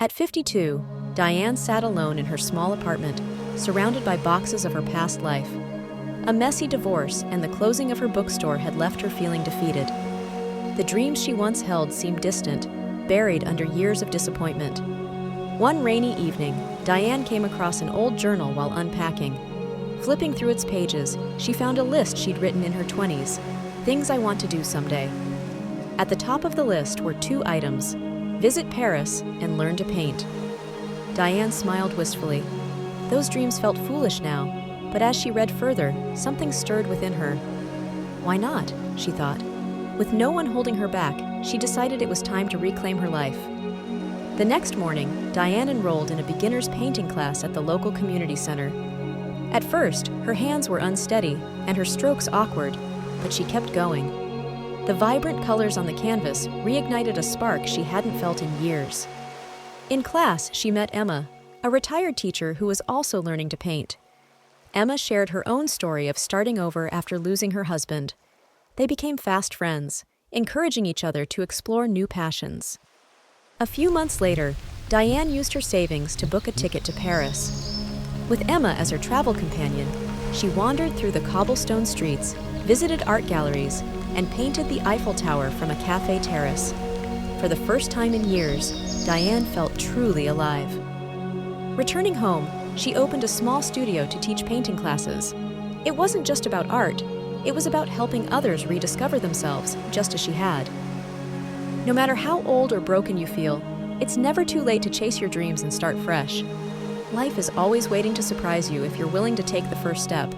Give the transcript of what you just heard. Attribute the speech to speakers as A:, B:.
A: At 52, Diane sat alone in her small apartment, surrounded by boxes of her past life. A messy divorce and the closing of her bookstore had left her feeling defeated. The dreams she once held seemed distant, buried under years of disappointment. One rainy evening, Diane came across an old journal while unpacking. Flipping through its pages, she found a list she'd written in her 20s, things I want to do someday. At the top of the list were 2 items: visit Paris and learn to paint. Diane smiled wistfully. Those dreams felt foolish now, but as she read further, something stirred within her. Why not? She thought. With no one holding her back, she decided it was time to reclaim her life. The next morning, Diane enrolled in a beginner's painting class at the local community center. At first, her hands were unsteady and her strokes awkward, but she kept going. The vibrant colors on the canvas reignited a spark she hadn't felt in years. In class, she met Emma, a retired teacher who was also learning to paint. Emma shared her own story of starting over after losing her husband. They became fast friends, encouraging each other to explore new passions. A few months later, Diane used her savings to book a ticket to Paris. With Emma as her travel companion, she wandered through the cobblestone streets, visited art galleries, and painted the Eiffel Tower from a cafe terrace. For the first time in years, Diane felt truly alive. Returning home, she opened a small studio to teach painting classes. It wasn't just about art, it was about helping others rediscover themselves, just as she had. No matter how old or broken you feel, it's never too late to chase your dreams and start fresh. Life is always waiting to surprise you if you're willing to take the first step.